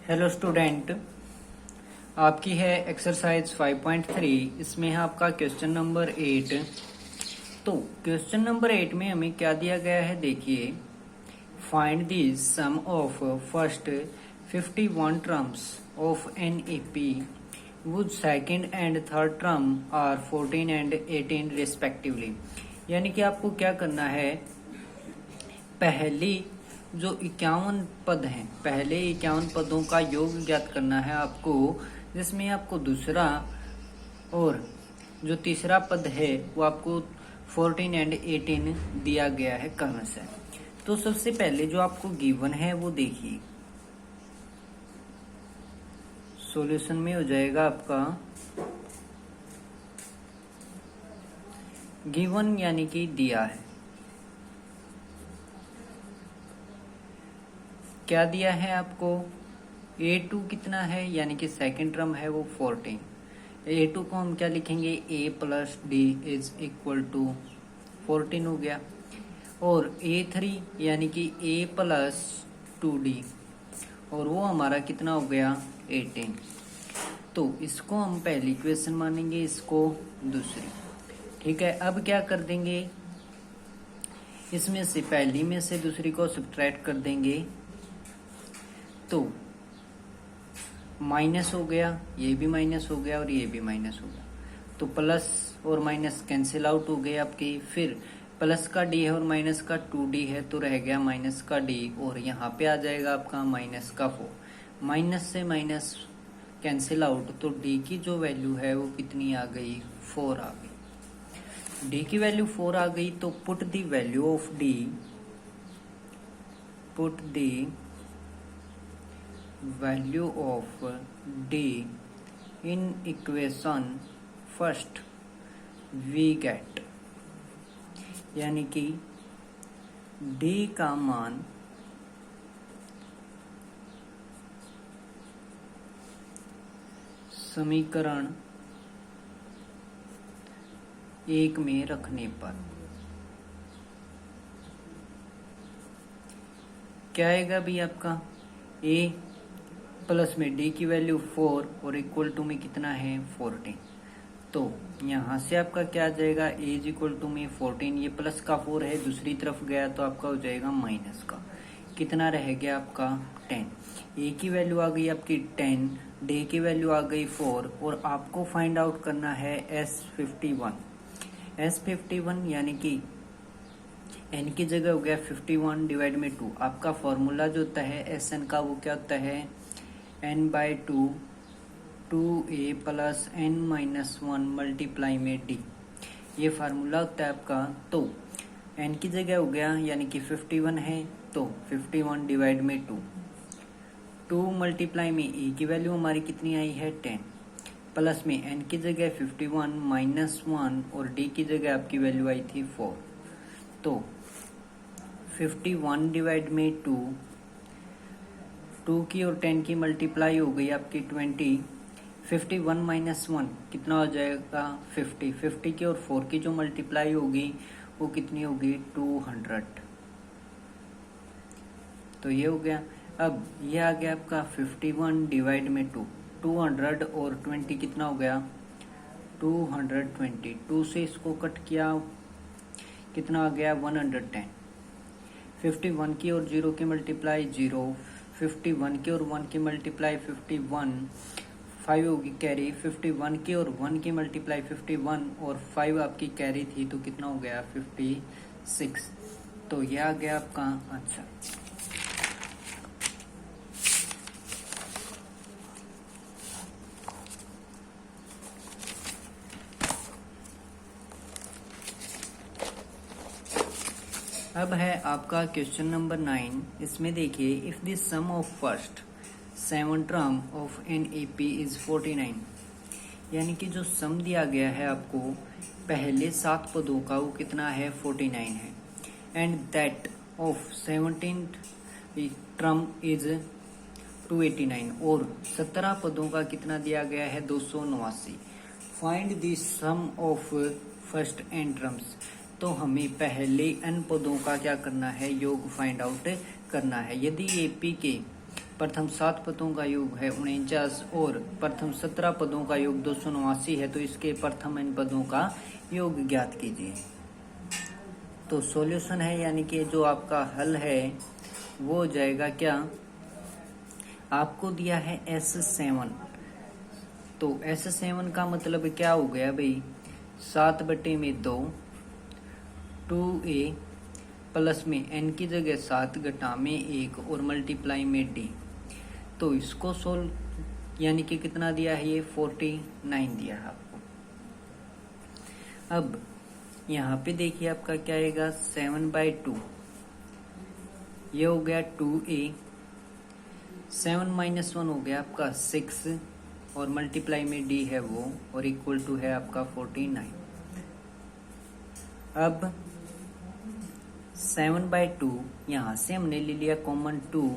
Hello student, आपकी है exercise 5.3। इसमें है आपका क्वेश्चन नंबर 8। तो क्वेश्चन नंबर 8 में हमें क्या दिया गया है, देखिए। Find the sum of first 51 terms of an A P would second and third term are 14 and 18 respectively. यानी कि आपको क्या करना है, पहली जो 51 पद हैं, पहले 51 पदों का योग ज्ञात करना है आपको, जिसमें आपको दूसरा और जो तीसरा पद है वो आपको 14 एंड 18 दिया गया है क्रमश से। तो सबसे पहले जो आपको गिवन है वो देखिए, सॉल्यूशन में हो जाएगा आपका गिवन यानी कि दिया है। क्या दिया है आपको, a2 कितना है, यानी कि सेकंड टर्म है वो 14। a2 को हम क्या लिखेंगे, a plus D is equal to 14 हो गया। और a3 यानी कि a प्लस 2d, और वो हमारा कितना हो गया 18। तो इसको हम पहली इक्वेशन मानेंगे, इसको दूसरी। ठीक है, अब क्या कर देंगे, इसमें से पहली में से दूसरी को सब्ट्रैक्ट कर देंगे, तो माइनस हो गया, ये भी माइनस हो गया और ये भी माइनस हो गया। तो प्लस और माइनस कैंसिल आउट हो गए आपके। फिर प्लस का डी है और माइनस का 2d है, तो रह गया माइनस का डी, और यहाँ पे आ जाएगा आपका माइनस का 4। माइनस से माइनस कैंसिल आउट, तो डी की जो वैल्यू है वो कितनी आ गई, 4 आ गई। डी की वैल्यू 4 आ गई, तो put the value of D, put the value of d in equation first we get, यानी कि d का मान समीकरण 1 में रखने पर क्या आएगा भी आपका, a प्लस में d की वैल्यू 4 और इक्वल टू में कितना है 14। तो यहाँ से आपका क्या आ जाएगा, a इज इक्वल टू में 14, ये प्लस का 4 है, दूसरी तरफ गया तो आपका हो जाएगा माइनस का, कितना रह गया आपका 10। a की वैल्यू आ गई आपकी 10, d की वैल्यू आ गई 4, और आपको फाइंड आउट करना है S51। S51 यानी कि n की जगह हो गया 51 डिवाइड में 2। आपका फॉर्मूला जो होता है Sn का वो क्या होता है, n/2 2a plus n-1 multiply में d, ये फार्मूला होता है आपका। तो n की जगह हो गया यानी कि 51 है, तो 51 डिवाइड में 2 मल्टीप्लाई में a की वैल्यू हमारी कितनी आई है 10, प्लस में n की जगह 51 -1 और d की जगह आपकी वैल्यू आई थी 4। तो 51 डिवाइड में 2 की और 10 की मल्टीप्लाई हो गई आपकी 20। 51 -1 कितना हो जाएगा 50। 50 की और 4 की जो मल्टीप्लाई होगी वो कितनी होगी 200। तो ये हो गया। अब ये आ गया आपका 51 डिवाइड में 200 और 20 कितना हो गया 220। 2 से इसको कट किया, कितना आ गया 110। 51 की और 0 की मल्टीप्लाई 0, 51 की और 1 की मल्टीप्लाई 51, 5 होगी कैरी। 51 की और 1 की मल्टीप्लाई 51 और 5 आपकी कैरी थी, तो कितना हो गया 56। तो यह आ गया आपका आंसर। अब है आपका क्वेश्चन नंबर 9। इसमें देखिए, if the sum of first 7 term of an A P is 49, यानी कि जो सम दिया गया है आपको पहले 7 पदों का वो कितना है 49 है, and that of 17 term is 289, और 17 पदों का कितना दिया गया है 289। Find the sum of first N terms. तो हमें पहले n पदों का क्या करना है, योग फाइंड आउट करना है। यदि एपी के प्रथम 7 पदों का योग है 49 और प्रथम 17 पदों का योग 289 है, तो इसके प्रथम n पदों का योग ज्ञात कीजिए। तो सॉल्यूशन है यानी कि जो आपका हल है वो हो जाएगा क्या, आपको दिया है S7, तो S7 का मतलब क्या हो गया भाई, 7/2 2a प्लस में n की जगह 7 घटा में 1 और मल्टीप्लाई में d। तो इसको सोल्व यानी कि कितना दिया है, ये 49 दिया है आपको। अब यहाँ पे देखिए आपका क्या आएगा, 7/2 ये हो गया 2a, 7 - 1 हो गया आपका 6 और मल्टीप्लाई में d है वो, और इक्वल टू है आपका 49। अब 7/2 यहाँ से हमने ले लिया कॉमन 2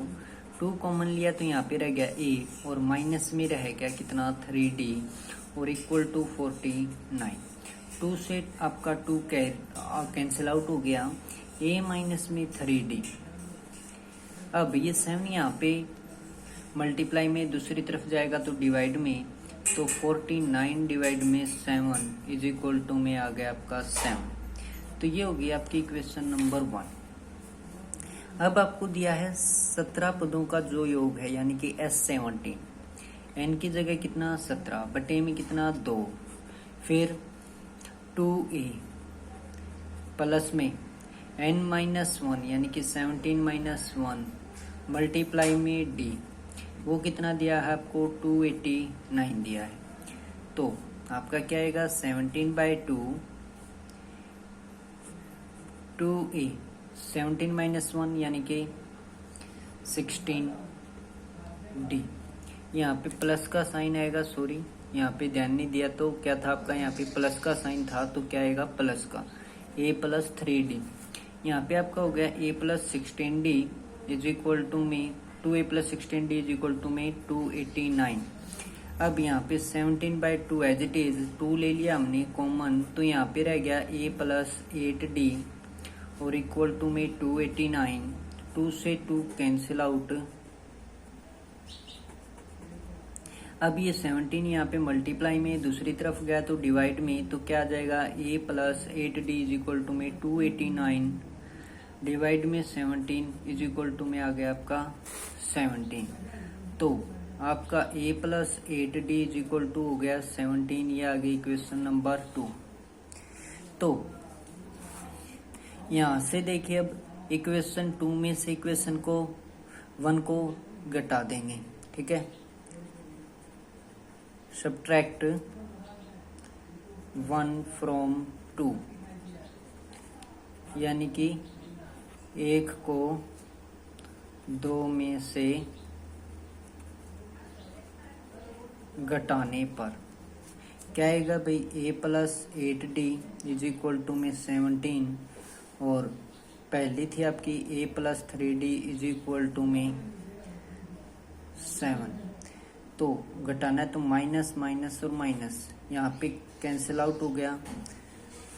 कॉमन लिया तो यहाँ पे रह गया a और माइनस में रह गया कितना 3d और इक्वल टू 49। 2 से आपका 2 कैंसिल आउट हो गया, a माइनस में 3d। अब ये 7 यहाँ पे मल्टीप्लाई में दूसरी तरफ जाएगा तो डिवाइड में, तो 49 डिवाइड में 7 इज इक्वल टू में आ गया आपका 7। तो ये होगी आपकी इक्वेशन नंबर 1। अब आपको दिया है 17 पदों का जो योग है यानी कि S17, n की जगह कितना 17 बटे में कितना 2, फिर 2a प्लस में n - 1 यानी कि 17 - 1 मल्टीप्लाई में d, वो कितना दिया है आपको 289 दिया है। तो आपका क्या आएगा 17/2 2a 17 - 1 यानी कि 16d। यहाँ पे प्लस का साइन आएगा, सॉरी यहाँ पे ध्यान नहीं दिया, तो क्या था आपका यहाँ पे प्लस का साइन था तो क्या आएगा प्लस का a + 3d। यहाँ पे आपका हो गया a + 16d is equal to में 2a + 16d is equal to में 289। अब यहाँ पे 17/2 एज इट इज 2 ले लिया हमने कॉमन, तो यहाँ पे रह गया a + 8d और इक्वल टू में 289। 2 से 2 कैंसिल आउट। अब ये 17 यहाँ पे मल्टीप्लाई में दूसरी तरफ गया तो डिवाइड में, तो क्या आ जाएगा a + 8d is equal to में 289 डिवाइड में 17 इज इक्वल टू में आ गया आपका 17। तो आपका a + 8d is equal to हो गया 17, ये आ गई इक्वेशन नंबर 2। तो यहाँ से देखिए अब इक्वेशन 2 में से इक्वेशन को 1 को घटा देंगे, ठीक है। सब्ट्रैक्ट 1 फ्रॉम 2 यानी कि 1 को 2 में से घटाने पर क्या आएगा भाई, a + 8d is equal to में 17 और पहली थी आपकी a + 3d is equal to में 7। तो घटाना है तो माइनस माइनस और माइनस यहाँ पे कैंसिल आउट हो गया।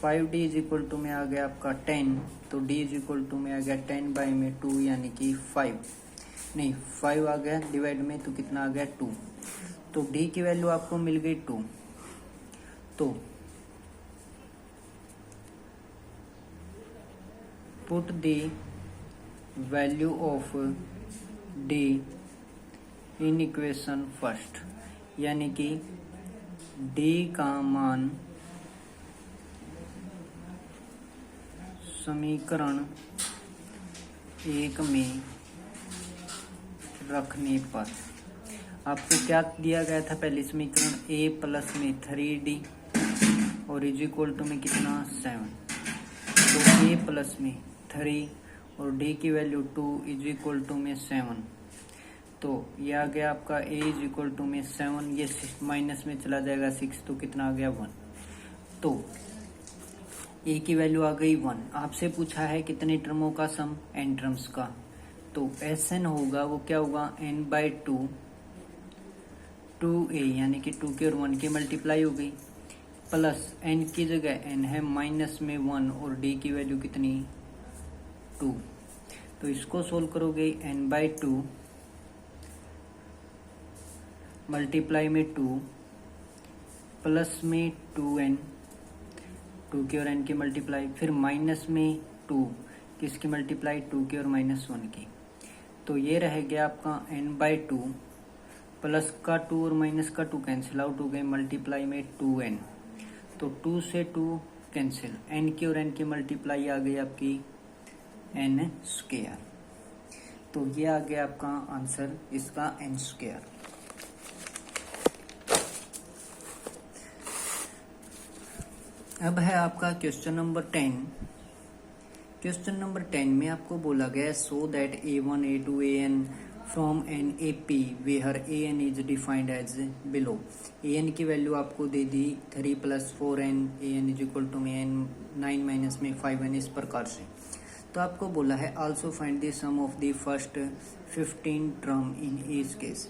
5d इज इक्वल टू में आ गया आपका 10, तो d इज इक्वल टू में आ गया 10/2 यानी कि 5 आ गया डिवाइड में, तो कितना आ गया 2। तो d की वैल्यू आपको मिल गई 2। तो put the value of d in equation first, यानी कि d का मान समीकरण 1 में रखने पर आपको क्या दिया गया था, पहले समीकरण a प्लस में 3d और इज इक्वल टू में कितना 7, तो a प्लस में 3 और d की वैल्यू 2 इज इक्वल टू में 7, तो ये आ गया आपका a इज इक्वल टू में 7, ये माइनस में चला जाएगा 6, तो कितना आ गया 1। तो a की वैल्यू आ गई 1। आपसे पूछा है कितने टर्मों का सम, n टर्म्स का, तो Sn होगा वो क्या होगा n/2 2a यानी कि 2 के और 1 की मल्टीप्लाई हो गई, प्लस n की जगह n है माइनस में 1 और d की वैल्यू कितनी 2। तो इसको सोल्व करोगे n/2 मल्टीप्लाई में 2 प्लस में 2n, 2 की और n की मल्टीप्लाई, फिर माइनस में 2 किसकी मल्टीप्लाई, 2 की और -1 की। तो ये रह गया आपका n/2 प्लस का 2 और माइनस का 2 कैंसिल आउट हो गए, मल्टीप्लाई में 2n। तो 2 से 2 कैंसिल, n की और n की मल्टीप्लाई आ गई आपकी n²। तो ये आ गया आपका आंसर इसका n²। अब है आपका क्वेश्चन नंबर 10। क्वेश्चन नंबर 10 में आपको बोला गया so that a1 a2 an from an AP where an is defined as below. an की वैल्यू आपको दे दी 3 + 4n, an is equal to में 9 माइनस में 5n, इस प्रकार से। तो आपको बोला है also find the sum of the first 15 term in each case.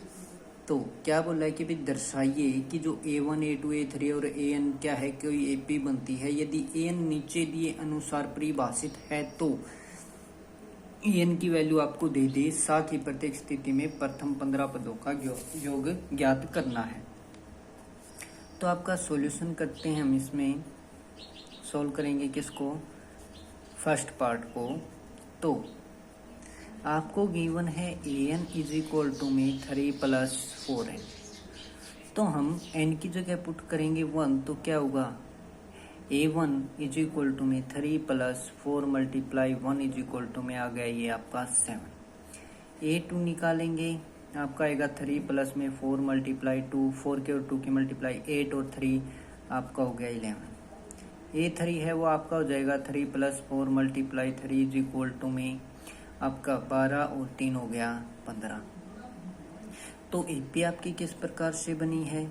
तो क्या बोला है कि भी दर्शाइए कि जो a1 a2 a3 और an क्या है, कोई AP बनती है। यदि an नीचे दिए अनुसार परिभाषित है तो an की वैल्यू आपको दे दी, साथ ही प्रत्येक स्थिति में प्रथम 15 पदों का योग ज्ञात करना है। तो आपका सॉल्यूशन करते हैं हम, इसमें सॉल्व करेंगे किसको, फर्स्ट पार्ट को। तो आपको गिवन है an इज इक्वल टू में 3 + 4n। तो हम n की जगह पुट करेंगे 1, तो क्या होगा, a1 इज इक्वल टू में 3 + 4 × 1 इज इक्वल टू में आ गया ये आपका 7। a2 निकालेंगे, आपका आएगा 3 + में 4 × 2, 4 के और 2 की मल्टीप्लाई 8 और 3 आपका हो गया 11। a3 है वो आपका हो जाएगा 3 + 4 × 3 इज इक्वल टू में आपका 12 और 3 हो गया 15। तो AP आपकी किस प्रकार से बनी है,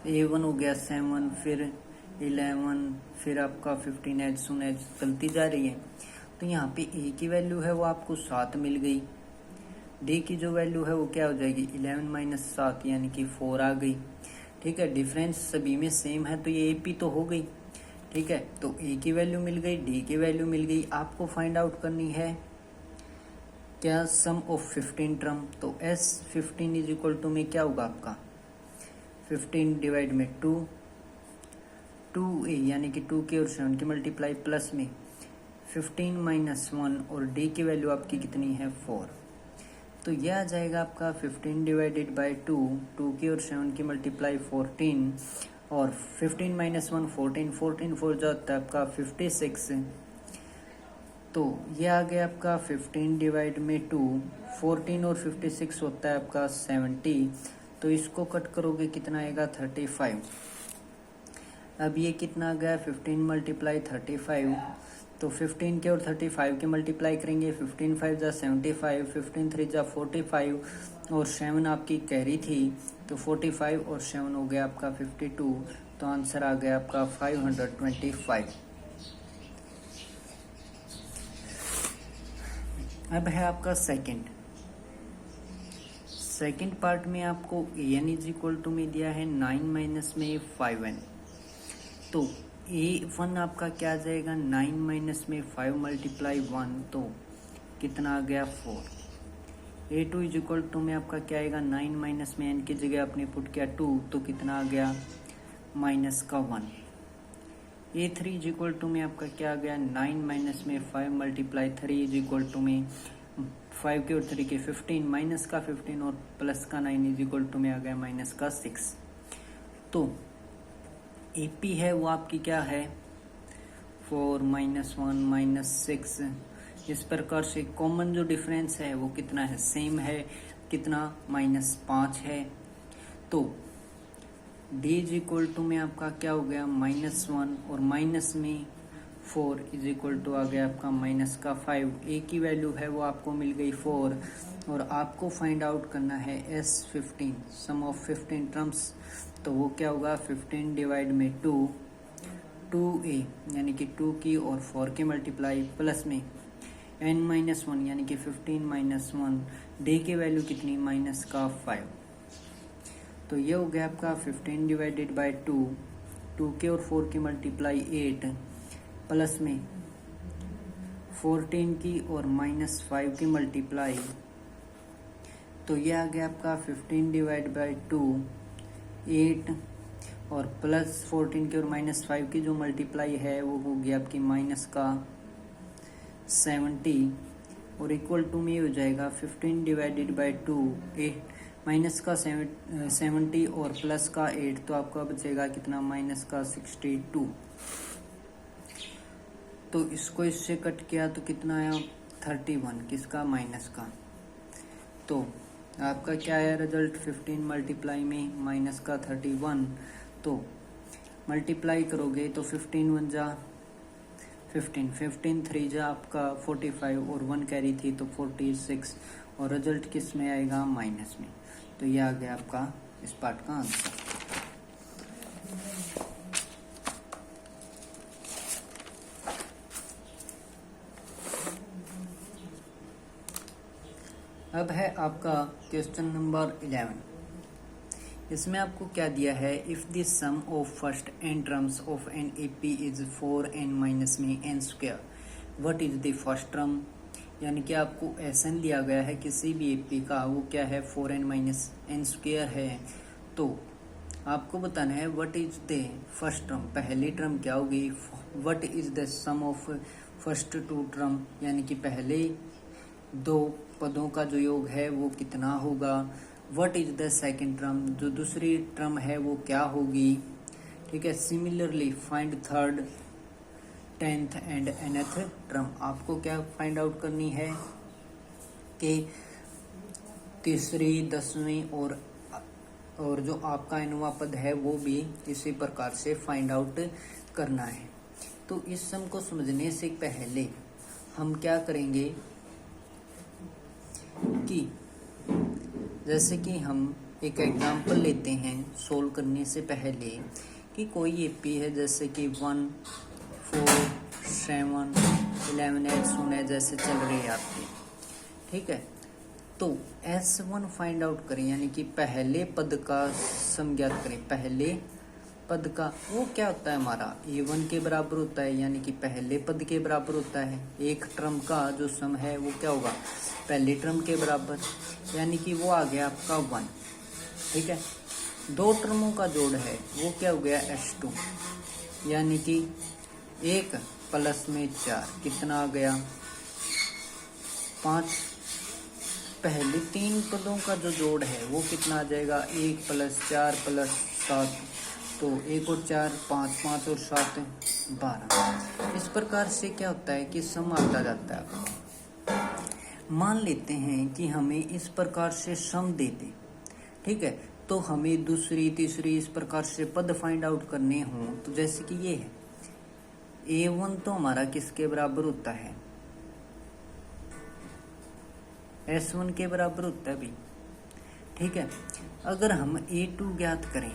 a1 हो गया 7, फिर 11, फिर आपका 15 एज सुन एज चलती जा रही है। तो यहाँ पे A की वैल्यू है वो आपको 7 मिल गई, D की जो वैल्यू है वो क्या हो जाएगी 11 - 7 यानी कि 4 आ गई। ठीक है, डिफरेंस सभी में सेम है तो ये AP तो हो गई। ठीक है, तो A की वैल्यू मिल गई, D की वैल्यू मिल गई। आपको फाइंड आउट करनी है क्या, सम ऑफ 15 टर्म। तो S15 इज इक्वल टू में क्या होगा आपका 15 डिवाइड में 2, 2a यानी कि 2 की और 7 की मल्टीप्लाई प्लस में 15 - 1 और D की वैल्यू आपकी कितनी है 4। तो यह आ जाएगा आपका 15 डिवाइडेड बाई 2, 2 की और 7 की मल्टीप्लाई 14 और 15 - 1 14, 14 4 जाता है आपका 56। तो ये आ गया आपका 15 डिवाइड में 2, 14 और 56 होता है आपका 70। तो इसको कट करोगे कितना आएगा 35। अब ये कितना आ गया 15 × 35। तो 15 के और 35 के मल्टीप्लाई करेंगे, 15 5 जा 75, 15 3 जा 45 और 7 आपकी कैरी थी तो 45 और 7 हो गया आपका 52। तो आंसर आ गया आपका 525। अब है आपका सेकंड पार्ट में आपको an इज इक्वल टू में दिया है 9 माइनस में 5n। तो a1 आपका क्या आ जाएगा 9 माइनस में 5 × 1, तो कितना आ गया 4। a2 इज इक्वल टू में आपका क्या आएगा 9 माइनस में n की जगह आपने पुट किया 2, तो कितना आ गया -1। a3 इज इक्वल टू में आपका क्या आ गया 9 माइनस में 5 × 3 इज इक्वल टू में 5 के और 3 के 15, माइनस का 15 और प्लस का 9 इज इक्वल टू में आ गया -6। तो AP है वो आपकी क्या है 4 -1 -6। इस प्रकार से कॉमन जो डिफरेंस है वो कितना है, सेम है, कितना -5 है। तो D इज इक्वल टू में आपका क्या हो गया -1 और माइनस में 4 इज इक्वल टू आ गया आपका -5। A की वैल्यू है वो आपको मिल गई 4 और आपको फाइंड आउट करना है S15 सम ऑफ 15 टर्म्स। तो वो क्या होगा 15 डिवाइड में 2, 2a यानी कि 2 की और 4 की मल्टीप्लाई प्लस में n-1 यानी कि 15 - 1, D की वैल्यू कितनी -5। तो ये हो गया आपका 15 डिवाइडेड बाई 2, 2 के और 4 की मल्टीप्लाई 8 प्लस में 14 की और -5 की मल्टीप्लाई तो ये आ गया आपका 15 डिवाइड बाई 2 8 और प्लस 14 की और -5 की जो मल्टीप्लाई है वो होगी आपकी माइनस का 70 और इक्वल टू में हो जाएगा 15 डिवाइडेड बाई 2 8 माइनस का 70 और प्लस का 8 तो आपका बचेगा कितना माइनस का 62। तो इसको इससे कट किया तो कितना आया 31 किसका माइनस का। तो आपका क्या है रिजल्ट 15 मल्टीप्लाई में माइनस का 31। तो मल्टीप्लाई करोगे तो 15 1 जा 15 3 जा आपका 45 और 1 कैरी थी तो 46 और रिजल्ट किस में आएगा माइनस में। तो ये आ गया आपका इस पार्ट का आंसर। अब है आपका क्वेश्चन नंबर 11। इसमें आपको क्या दिया है, if the sum of first n terms of an AP is 4n minus में n square, what is the first term. यानी कि आपको Sn दिया गया है किसी भी एपी का, वो क्या है 4n माइनस n स्क्वायर है। तो आपको बताना है what is the first term, पहली टर्म क्या होगी, what is the sum of first two term, यानी कि पहले दो पदों का जो योग है वो कितना होगा। What is the second term, जो दूसरी टर्म है वो क्या होगी। ठीक है, similarly find third 10th and nth term. आपको क्या फाइंड आउट करनी है कि तीसरी 10वीं और जो आपका nवां पद है वो भी इसी प्रकार से फाइंड आउट करना है। तो इस सम को समझने से पहले हम क्या करेंगे कि जैसे कि हम एक एग्जांपल लेते हैं सोल्व करने से पहले कि कोई एपी है जैसे कि 1 4 7 11 8 सुने जैसे चल रही है आपकी। ठीक है, तो S1 फाइंड आउट करें, यानी कि पहले पद का सम ज्ञात करें। पहले पद का वो क्या होता है हमारा A1 के बराबर होता है, यानी कि पहले पद के बराबर होता है। एक टर्म का जो सम है वो क्या होगा पहले टर्म के बराबर, यानी कि वो आ गया आपका 1। ठीक है, दो टर्मों का जोड़ है वो क्या हो गया S2, यानी कि 1 प्लस में 4 कितना आ गया 5। पहले 3 पदों का जो जोड़ है वो कितना आ जाएगा 1 प्लस 4 प्लस 7, तो 1 और 4 5 5 और 7 12। इस प्रकार से क्या होता है कि सम आता जाता है। मान लेते हैं कि हमें इस प्रकार से सम दे दे। ठीक है, तो हमें दूसरी तीसरी इस प्रकार से पद फाइंड आउट करने हों, तो जैसे कि ये है A1 तो हमारा किसके बराबर होता है S1 के बराबर होता है भी। ठीक है, अगर हम A2 ज्ञात करें,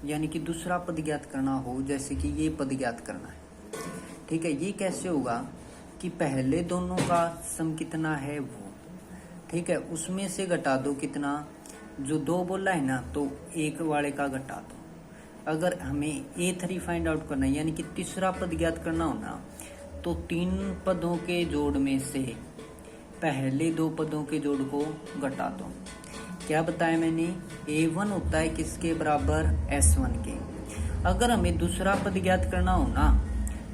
यानी कि दूसरा पद ज्ञात करना हो, जैसे कि ये पद ज्ञात करना है। ठीक है, ये कैसे होगा कि पहले दोनों का सम कितना है वो। ठीक है, उसमें से घटा दो कितना, जो 2 बोला है ना तो 1 वाले का घटा दो। अगर हमें A3 फाइंड आउट करना है, यानी कि तीसरा पद ज्ञात करना हो ना, तो 3 पदों के जोड़ में से पहले 2 पदों के जोड़ को घटा दो। क्या बताया मैंने, A1 होता है किसके बराबर S1 के। अगर हमें दूसरा पद ज्ञात करना हो ना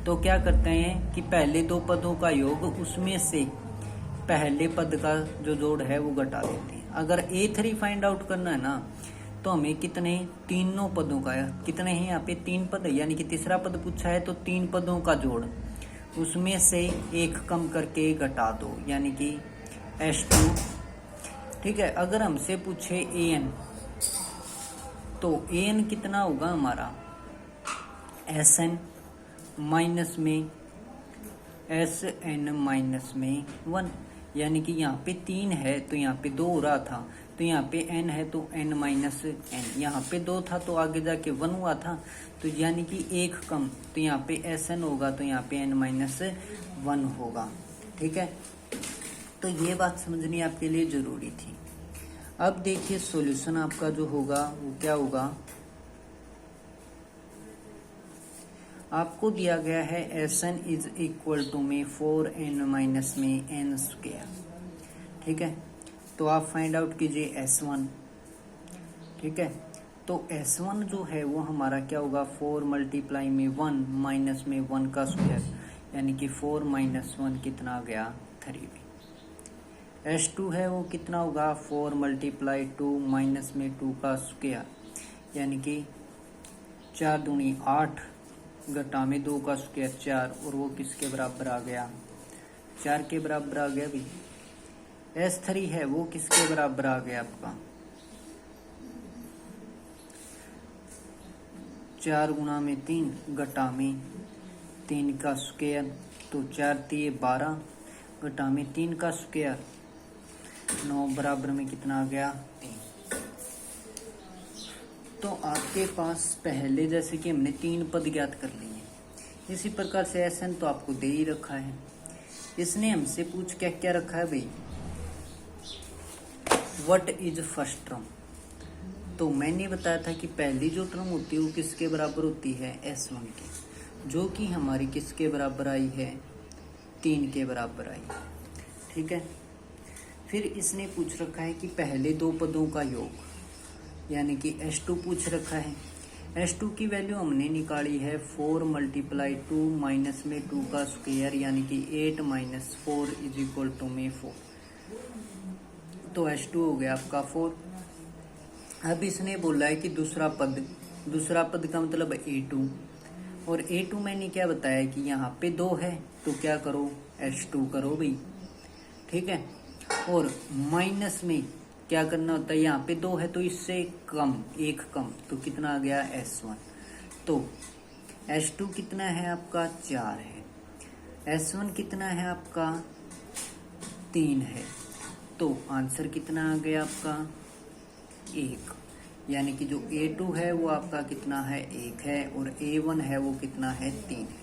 तो क्या करते हैं कि पहले 2 पदों का योग, उसमें से पहले पद का जो जोड़ है वो घटा देते हैं। अगर A3 फाइंड आउट करना है ना तो हमें कितने तीनों पदों का, कितने हैं यहाँ पे 3 पद, यानी कि तीसरा पद पूछा है तो 3 पदों का जोड़, उसमें से 1 कम करके घटा दो, यानी कि S2। ठीक है, अगर हमसे पूछे AN तो AN कितना होगा हमारा SN माइनस में SN माइनस में 1, यानी कि यहाँ पे 3 है तो यहाँ पे 2 हो रहा था, तो यहाँ पे N है तो N माइनस N, यहाँ पे 2 था तो आगे जाके 1 हुआ था, तो यानी कि 1 कम, तो यहाँ पे SN होगा तो यहाँ पे N माइनस 1 होगा। ठीक है, तो ये बात समझनी आपके लिए जरूरी थी। अब देखिए सॉल्यूशन आपका जो होगा वो क्या होगा, आपको दिया गया है Sn इज इक्वल टू में 4n माइनस में n स्क्वायर। ठीक है, तो आप फाइंड आउट कीजिए S1। ठीक है, तो S1 जो है वो हमारा क्या होगा, 4 मल्टीप्लाई में 1 माइनस में 1 का स्क्वायर, यानी कि 4 माइनस 1 कितना आ गया 3B। S2 है वो कितना होगा, 4 मल्टीप्लाई 2 माइनस में 2 का स्क्वायर, यानी कि 4 दूनी 8 घटा में 2 का स्क्वायर 4, और वो किसके बराबर आ गया, 4 के बराबर आ गया भी। S3 है वो किसके बराबर आ गया आपका, 4 गुणा में 3 घटा में 3 का स्क्वायर, तो 4 3 12 घटा में 3 का स्क्वायर 9 बराबर में कितना आ गया 3। तो आपके पास पहले जैसे कि हमने 3 पद ज्ञात कर लिए, इसी प्रकार से SN तो आपको दे ही रखा है। इसने हमसे पूछ क्या क्या रखा है भाई, व्हाट इज फर्स्ट टर्म। तो मैंने बताया था कि पहली जो टर्म होती है वो किसके बराबर होती है, S1 के, जो कि हमारी किसके बराबर आई है, 3 के बराबर आई। ठीक है, फिर इसने पूछ रखा है कि पहले 2 पदों का योग, यानी कि S2 पूछ रखा है। S2 की वैल्यू हमने निकाली है 4 मल्टीप्लाई 2 माइनस में 2 का स्क्वायर, यानी कि 8 माइनस 4 इज इक्वल टू में 4। तो S2 हो गया आपका 4। अब इसने बोला है कि दूसरा पद का मतलब A2, और A2 मैंने क्या बताया कि यहाँ पे 2 है, तो क्या करो, S2 करो भाई। ठीक है, और माइनस में क्या करना होता है, यहाँ पे 2 है तो इससे कम, 1 कम, तो कितना आ गया S1। तो S2 कितना है आपका 4 है, S1 कितना है आपका 3 है, तो आंसर कितना आ गया आपका 1, यानी कि जो A2 है वो आपका कितना है 1 है, और A1 है वो कितना है 3 है।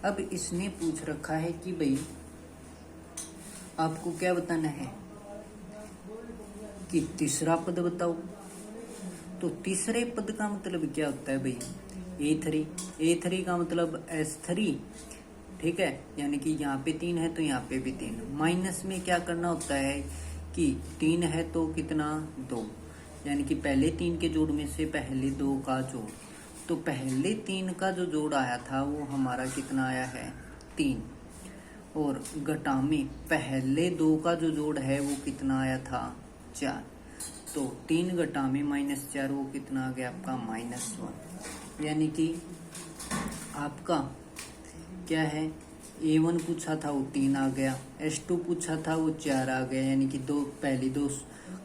अब इसने पूछ रखा है कि भाई आपको क्या बताना है कि तीसरा पद बताओ। तो तीसरे पद का मतलब क्या होता है भाई, A3 का मतलब S3। ठीक है, यानी कि यहाँ पे 3 है तो यहाँ पे भी 3। माइनस में क्या करना होता है कि 3 है तो कितना 2, यानी कि पहले 3 के जोड़ में से पहले 2 का जोड़। तो पहले 3 का जो जोड़ आया था वो हमारा कितना आया है 3, और घटा में पहले 2 का जो जोड़ है वो कितना आया था 4। तो 3 घटा में -4 वो कितना आ गया आपका -1, यानी कि आपका क्या है, A1 पूछा था वो 3 आ गया, S2 पूछा था वो 4 आ गया, यानी कि पहले 2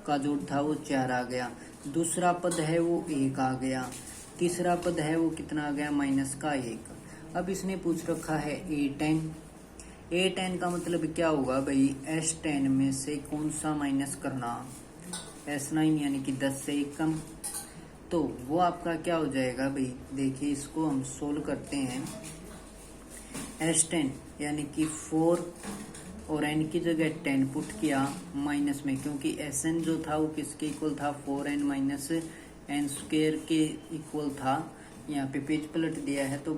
का जोड़ था वो 4 आ गया। दूसरा पद है वो 1 आ गया, तीसरा पद है वो कितना आ गया -1। अब इसने पूछ रखा है A10 का मतलब क्या होगा भाई, S10 में से कौन सा माइनस करना, S9 यानी कि 10 से 1 कम। तो वो आपका क्या हो जाएगा भाई, देखिए इसको हम सोल्व करते हैं। S10 यानी कि 4 और n की जगह 10 पुट किया माइनस में, क्योंकि Sn जो था वो किसके इक्वल था, 4n माइनस n स्क्वायर के इक्वल था। यहाँ पे पेज पलट दिया है तो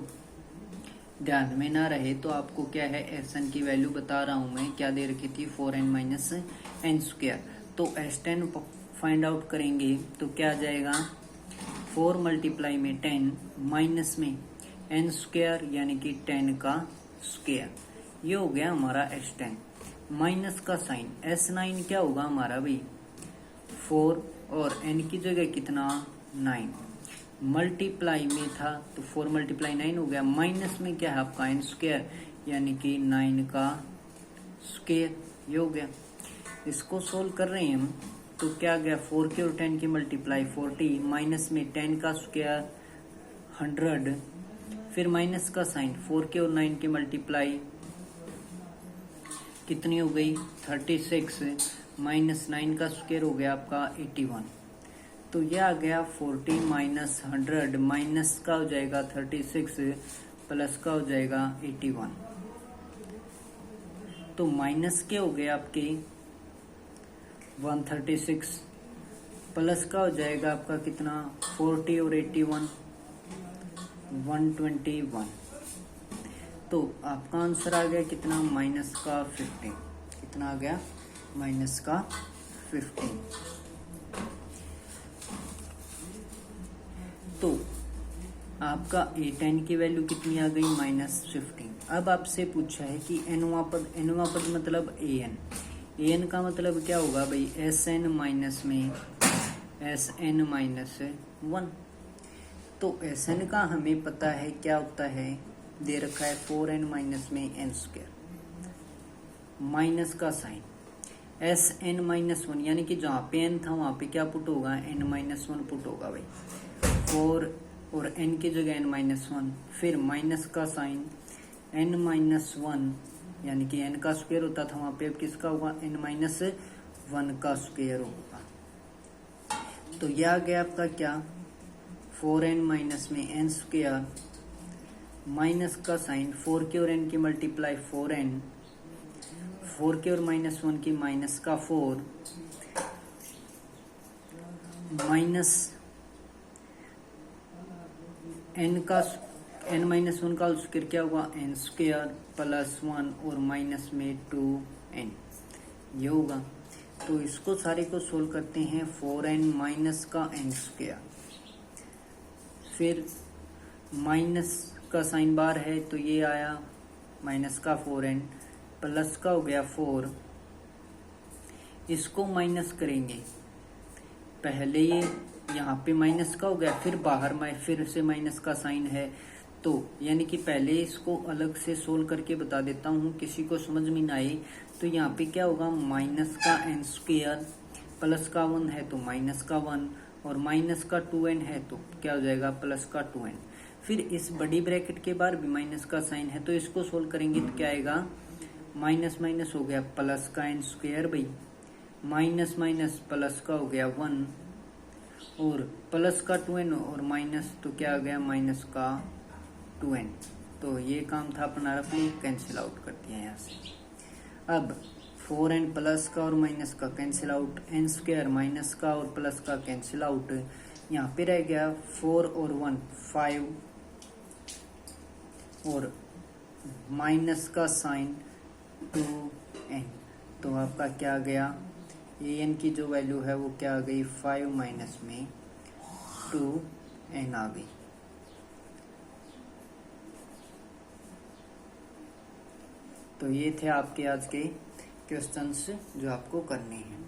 ध्यान में ना रहे, तो आपको क्या है Sn की वैल्यू बता रहा हूँ मैं, क्या दे रखी थी 4n माइनस n स्क्वायर। तो S10 फाइंड आउट करेंगे तो क्या आ जाएगा, 4 मल्टीप्लाई में 10 माइनस में n स्क्वायर, यानी कि 10 का स्क्वायर। ये हो गया हमारा S10। माइनस का साइन S9 क्या होगा हमारा भाई 4, और n की जगह कितना 9, मल्टीप्लाई में था तो 4 मल्टीप्लाई 9 हो गया, माइनस में क्या है आपका n स्क्वायर, यानी कि 9 का स्क्वायर। ये हो गया। इसको सोल्व कर रहे हैं हम तो क्या गया, 4 की और 10 की मल्टीप्लाई 40, माइनस में 10 का स्क्वायर 100, फिर माइनस का साइन 4 की और 9 की मल्टीप्लाई कितनी हो गई 36, माइनस 9 का स्क्वायर हो गया आपका 81। तो यह आ गया 40 माइनस 100, माइनस का हो जाएगा 36 प्लस का हो जाएगा 81। तो माइनस के हो गए आपके 136, प्लस का हो जाएगा आपका कितना 40 और 81 121। तो आपका आंसर आ गया कितना, माइनस का 15। कितना आ गया, माइनस का 15। तो आपका a10 की वैल्यू कितनी आ गई -15। अब आपसे पूछा है कि nवां पद मतलब an का मतलब क्या होगा भाई Sn माइनस में Sn-1। तो Sn का हमें पता है क्या होता है, दे रखा है 4n माइनस में n², माइनस का साइन Sn-1 यानी कि जहाँ पे n था वहां पे क्या पुट होगा n-1 पुट होगा भाई, 4 और n की जगह n-1, फिर माइनस का साइन n-1 यानी कि n का स्क्वायर होता था वहां पे, अब किसका होगा n-1 का स्क्वायर होगा। तो यह आ गया आपका क्या 4n माइनस में n² माइनस का साइन 4 के और n की मल्टीप्लाई 4n, 4 के और -1 की माइनस का 4 माइनस n-1 का स्क्वायर क्या हुआ n² प्लस 1 और माइनस में 2n, ये होगा। तो इसको सारे को सोल्व करते हैं 4n माइनस का n², फिर माइनस का साइन बार है तो ये आया माइनस का 4n प्लस का हो गया 4, इसको माइनस करेंगे, पहले ये यहाँ पे माइनस का हो गया, फिर बाहर फिर से माइनस का साइन है, तो यानी कि पहले इसको अलग से सोल्व करके बता देता हूँ, किसी को समझ में ना आए। तो यहाँ पे क्या होगा माइनस का n² प्लस का 1 है तो माइनस का 1 और माइनस का 2n है तो क्या हो जाएगा प्लस का 2n, फिर इस बड़ी ब्रैकेट के बाहर भी माइनस का साइन है तो इसको सोल्व करेंगे तो क्या आएगा माइनस माइनस हो गया प्लस का n² भाई, माइनस माइनस प्लस का हो गया 1 और प्लस का 2n और माइनस तो क्या आ गया माइनस का 2n। तो ये काम था अपना, रफली कैंसिल आउट कर दिया यहाँ से। अब 4n प्लस का और माइनस का कैंसिल आउट, n² माइनस का और प्लस का कैंसिल आउट, यहाँ पे रह गया 4 और 1 5 और माइनस का साइन 2n। तो आपका क्या आ गया an की जो वैल्यू है वो क्या आ गई 5 माइनस में 2n आ गई। तो ये थे आपके आज के क्वेश्चंस जो आपको करने हैं।